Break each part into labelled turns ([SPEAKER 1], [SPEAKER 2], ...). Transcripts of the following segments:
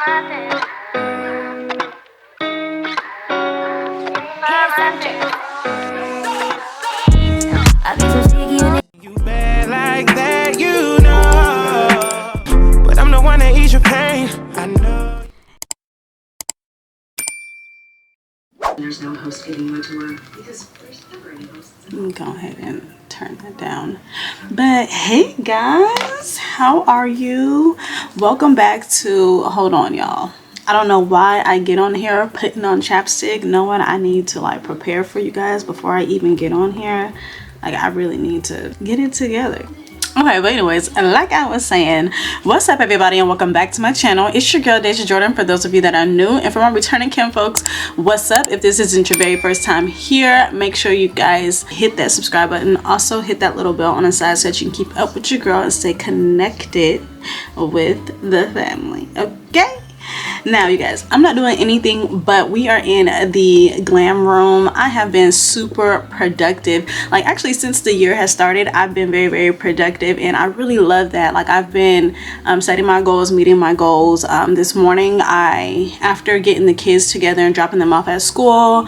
[SPEAKER 1] You bad like that, you know. But I'm the one that ease your pain. I know.
[SPEAKER 2] There's no host getting you into work because there's never any hosts.
[SPEAKER 3] Go ahead and turn that down. But hey guys, how are you? Welcome back to, hold on y'all, I don't know why I get on here putting on chapstick knowing I need to like prepare for you guys before I even get on here. Like I really need to get it together. Okay, but anyways, like I was saying, what's up everybody and welcome back to my channel. It's your girl Dazja Jordan for those of you that are new, and for my returning kin folks, what's up? If this isn't your very first time here, make sure you guys hit that subscribe button. Also hit that little bell on the side so that you can keep up with your girl and stay connected with the family, okay? Now you guys, I'm not doing anything, but we are in the glam room. I have been super productive. Like actually since the year has started, I've been very productive, and I really love that. Like I've been setting my goals, meeting my goals. This morning after getting the kids together and dropping them off at school,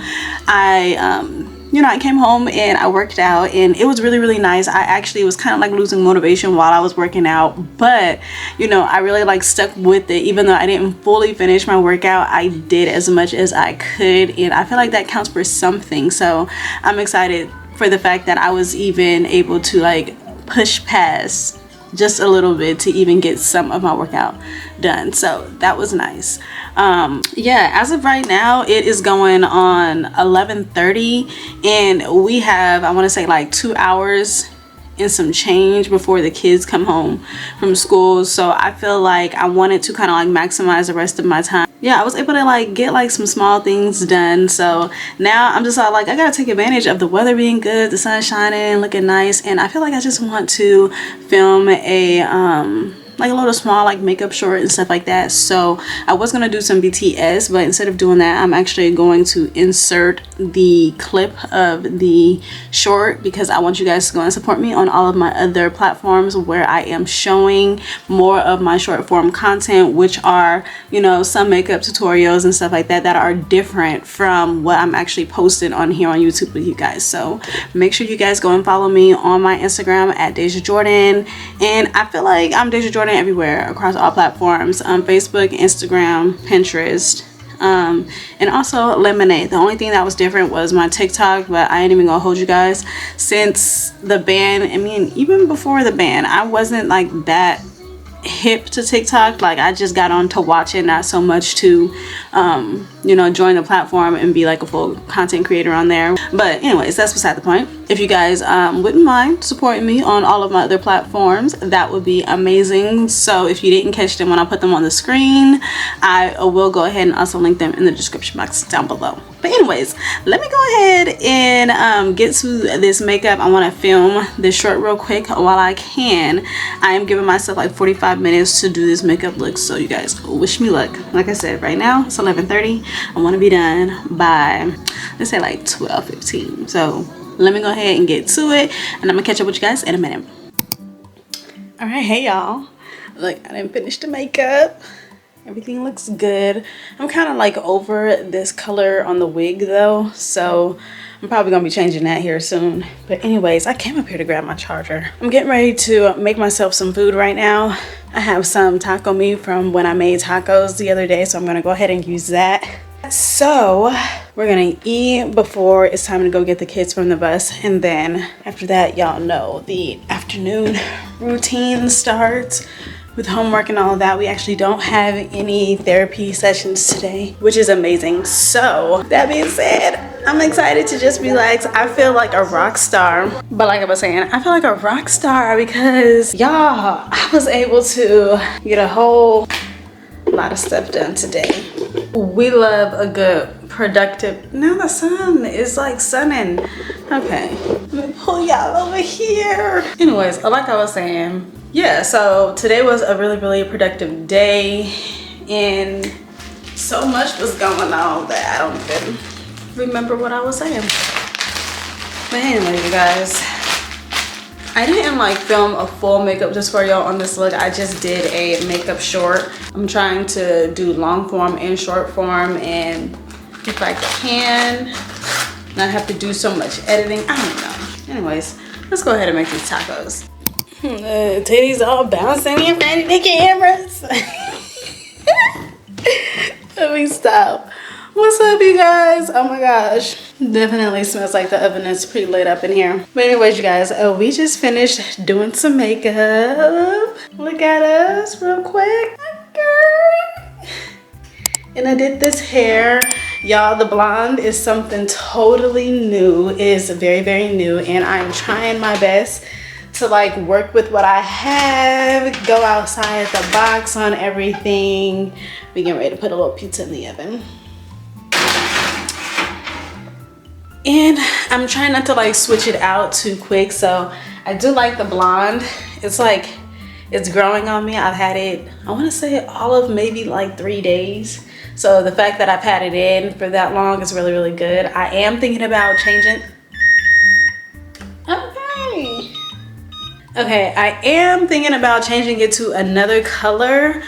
[SPEAKER 3] I came home and I worked out, and it was really nice. I actually was kind of like losing motivation while I was working out, but I really like stuck with it. Even though I didn't fully finish my workout, I did as much as I could, and I feel like that counts for something. So I'm excited for the fact that I was even able to like push past just a little bit to even get some of my workout done. So that was nice. Yeah, as of right now it is going on 11:30, and we have, I want to say, like 2 hours and some change before the kids come home from school. So I feel like I wanted to kind of like maximize the rest of my time. Yeah, I was able to like get like some small things done. So now I'm just like I gotta take advantage of the weather being good, the sun shining, looking nice, and I feel like I just want to film a like a little small like makeup short and stuff like that. So I was gonna do some BTS, but instead of doing that, I'm actually going to insert the clip of the short because I want you guys to go and support me on all of my other platforms where I am showing more of my short form content, which are some makeup tutorials and stuff like that that are different from what I'm actually posting on here on YouTube with you guys. So make sure you guys go and follow me on my Instagram at Dazja Jordan, and I feel like I'm Dazja Jordan everywhere across all platforms, Facebook, Instagram, Pinterest, and also Lemonade. The only thing that was different was my TikTok, but I ain't even gonna hold you guys. Since the ban, I mean even before the ban, I wasn't like that hip to TikTok. Like I just got on to watch it, not so much to join the platform and be like a full content creator on there. But anyways, that's beside the point. If you guys wouldn't mind supporting me on all of my other platforms, that would be amazing. So if you didn't catch them when I put them on the screen, I will go ahead and also link them in the description box down below. But anyways, let me go ahead and get to this makeup. I want to film this short real quick while I can. I am giving myself like 45 minutes to do this makeup look, so you guys wish me luck. Like I said, right now it's 11:30. I want to be done by, let's say, like 12:15. So let me go ahead and get to it, and I'm gonna catch up with you guys in a minute. All right, hey y'all, look, I didn't finish the makeup. Everything looks good. I'm kind of like over this color on the wig though, so I'm probably gonna be changing that here soon. But anyways, I came up here to grab my charger. I'm getting ready to make myself some food right now. I have some taco meat from when I made tacos the other day, so I'm gonna go ahead and use that. So we're gonna eat before it's time to go get the kids from the bus, and then after that, y'all know the afternoon routine starts with homework and all of that. We actually don't have any therapy sessions today, which is amazing. So that being said, I'm excited to just relax. I feel like a rock star. But like I was saying, I feel like a rock star because y'all, I was able to get a whole lot of stuff done today. We love a good productive. Now the sun is like sunning. Okay, let me pull y'all over here. Anyways, like I was saying, yeah, so today was a really productive day, and so much was going on that I don't even remember what I was saying. But anyway, you guys, I didn't like film a full makeup tutorial on this look. I just did a makeup short. I'm trying to do long form and short form, and if I can not have to do so much editing, I don't know. Anyways, let's go ahead and make these tacos. Titties all bouncing in front of the cameras. Let me stop. What's up, you guys? Oh my gosh, definitely smells like the oven is pretty lit up in here. But anyways, you guys, we just finished doing some makeup. Look at us real quick. Okay. And I did this hair. Y'all, the blonde is something totally new. It is very, very new, and I'm trying my best to like work with what I have, go outside the box on everything. We getting ready to put a little pizza in the oven. And I'm trying not to like switch it out too quick. So I do like the blonde. It's like, it's growing on me. I've had it, I want to say all of maybe like 3 days. So the fact that I've had it in for that long is really, really good. I am thinking about changing. Okay, I am thinking about changing it to another color,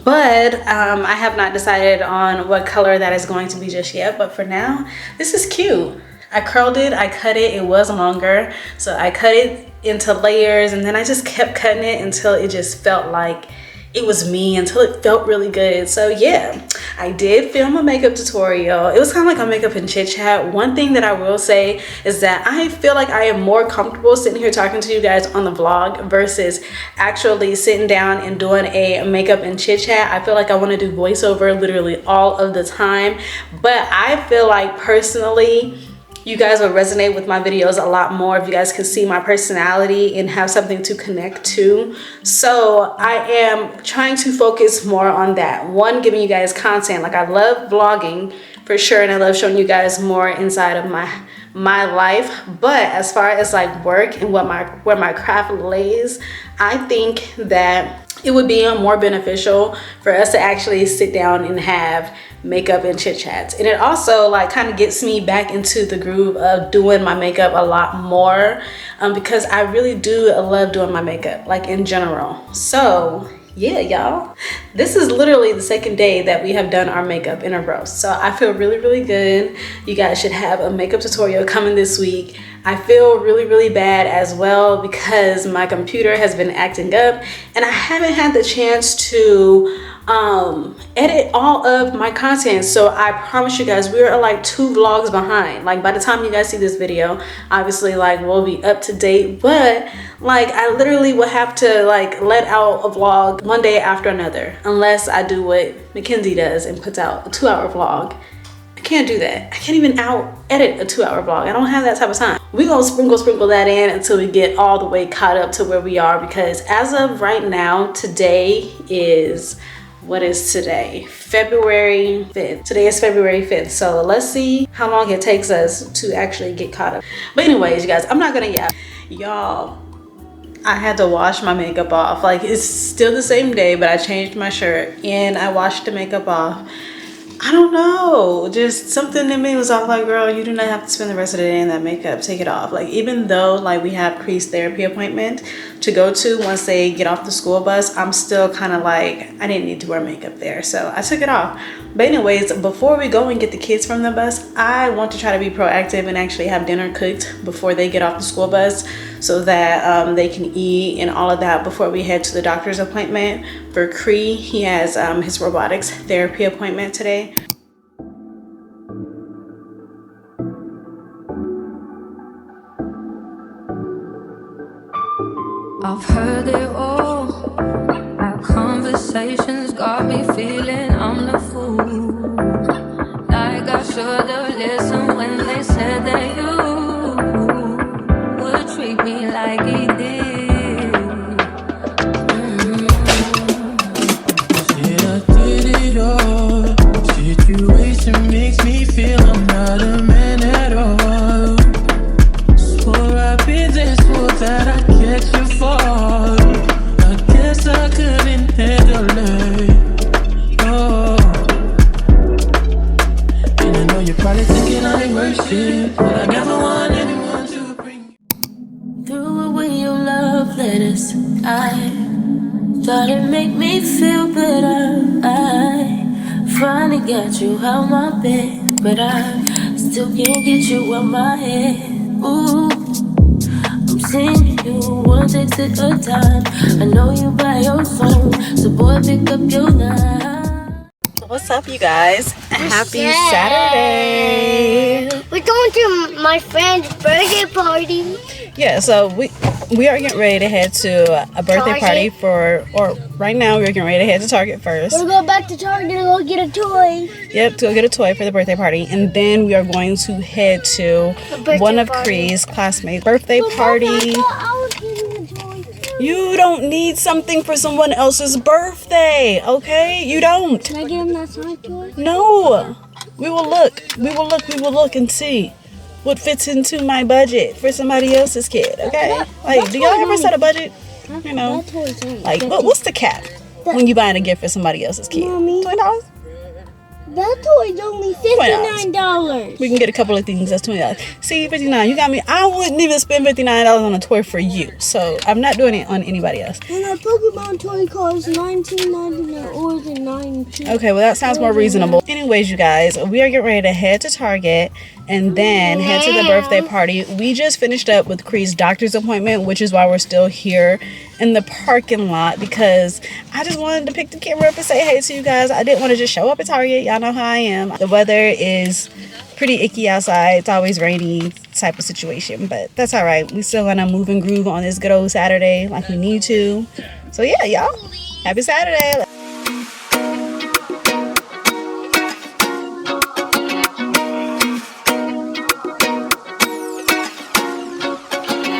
[SPEAKER 3] but I have not decided on what color that is going to be just yet. But for now, this is cute. I curled it, I cut it, it was longer. So I cut it into layers, and then I just kept cutting it until it just felt like it was me, until it felt really good. So yeah, I did film a makeup tutorial. It was kind of like a makeup and chit chat. One thing that I will say is that I feel like I am more comfortable sitting here talking to you guys on the vlog versus actually sitting down and doing a makeup and chit chat. I feel like I want to do voiceover literally all of the time, but I feel like personally, you guys will resonate with my videos a lot more if you guys can see my personality and have something to connect to. So I am trying to focus more on that. One, giving you guys content. Like, I love vlogging for sure, and I love showing you guys more inside of my life. But as far as like work and where my craft lays, I think that it would be more beneficial for us to actually sit down and have makeup and chit chats. And it also like kind of gets me back into the groove of doing my makeup a lot more, because I really do love doing my makeup, like in general. So yeah, y'all, this is literally the second day that we have done our makeup in a row. So I feel really, really good. You guys should have a makeup tutorial coming this week. I feel really, really bad as well because my computer has been acting up and I haven't had the chance to edit all of my content. So I promise you guys, we are like 2 vlogs behind. Like, by the time you guys see this video, obviously like we'll be up to date, but like I literally will have to like let out a vlog one day after another, unless I do what Mackenzie does and puts out a 2-hour vlog. I can't do that. I can't even edit a 2-hour vlog. I don't have that type of time. We gonna sprinkle that in until we get all the way caught up to where we are, because as of right now, today is, what is today? February 5th. Today is February 5th. So let's see how long it takes us to actually get caught up. But anyways, you guys, I'm not gonna yap. Y'all, I had to wash my makeup off. Like, it's still the same day, but I changed my shirt and I washed the makeup off. I don't know, just something in me was off. Like, girl, you do not have to spend the rest of the day in that makeup. Take it off. Like, even though like we have Cree's therapy appointment to go to once they get off the school bus, I'm still kind of like, I didn't need to wear makeup there, so I took it off. But anyways, before we go and get the kids from the bus, I want to try to be proactive and actually have dinner cooked before they get off the school bus, so that they can eat and all of that before we head to the doctor's appointment. For Cree, he has his robotics therapy appointment today.
[SPEAKER 4] I've heard it all. Our conversations got me feeling I'm the fool. Like I should've listened when they said that you would treat me like he did.
[SPEAKER 1] Said I did it all. Situation makes me feel I'm not a man at all. Swore I've been there, swore that I'd catch you fall. I guess I couldn't handle it. Oh. And I know you're probably thinking got you out my bed, but I still can't get you out my head. Ooh, I'm sending you one text at a time. I know you by your phone, so boy, pick up your line.
[SPEAKER 3] What's up, you guys? Happy Saturday.
[SPEAKER 5] We're going to my friend's birthday party.
[SPEAKER 3] Yeah, so we are getting ready to head to a birthday party right now we're getting ready to head to Target first.
[SPEAKER 5] We'll go back to Target and go get a toy.
[SPEAKER 3] Yep, to go get a toy for the birthday party. And then we are going to head to one of Cree's classmates' birthday party. You don't need something for someone else's birthday, okay? You don't.
[SPEAKER 5] Can I get him that Sonic toy?
[SPEAKER 3] No. We will look and see what fits into my budget for somebody else's kid, okay? Like, do y'all ever set a budget? You know, like, what's the cap when you buying a gift for somebody else's kid? $20?
[SPEAKER 5] That toy's only $59.
[SPEAKER 3] We can get a couple of things that's $20. See, $59, you got me. I wouldn't even spend $59 on a toy for you, so I'm not doing it on anybody else.
[SPEAKER 5] And our Pokemon toy costs $19.99 or the $19.
[SPEAKER 3] Okay, well that sounds more reasonable. Anyways, you guys, we are getting ready to head to Target and then head to the birthday party. We just finished up with Cree's doctor's appointment, which is why we're still here in the parking lot, because I just wanted to pick the camera up and say hey to you guys. I didn't want to just show up at Target. Y'all know how I am. The weather is pretty icky outside. It's always rainy type of situation, but that's all right. We still gonna move and groove on this good old Saturday like we need to. So yeah, y'all, happy Saturday.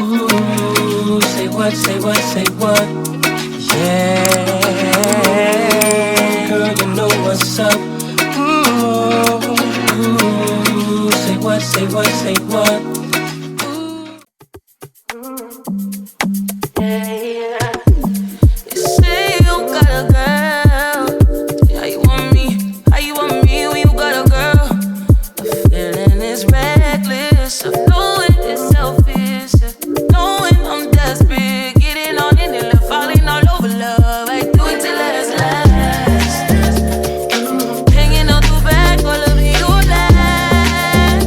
[SPEAKER 1] Ooh, say what, say what, say what? Yeah, girl, you know what's up. Ooh, say what, say what, say what? Yeah. You say you got a girl. How you want me? How you want me when you got a girl? The feeling is reckless. I know it is selfish. Knowing I'm desperate, getting on in it, falling all over love. I do it till it's last. Hanging out the back, all of you last.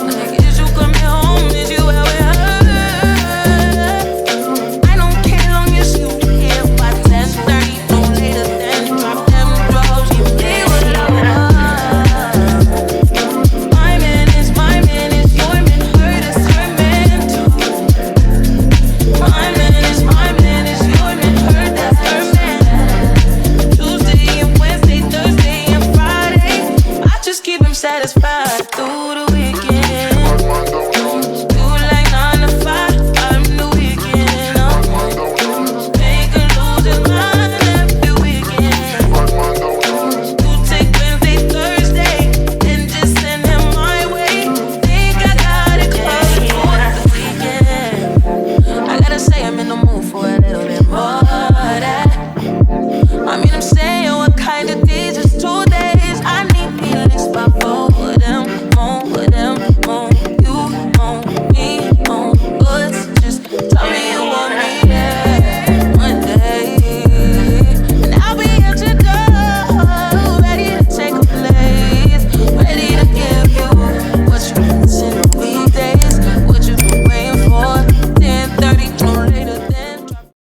[SPEAKER 1] Like, is you coming home? Is you where we are? I don't care long as you here by 10:30, no later than drop them drugs. You play with love. My man is your man, her is her man too. My man is your man, her that's her man. Tuesday and Wednesday, Thursday and Friday, I just keep him satisfied.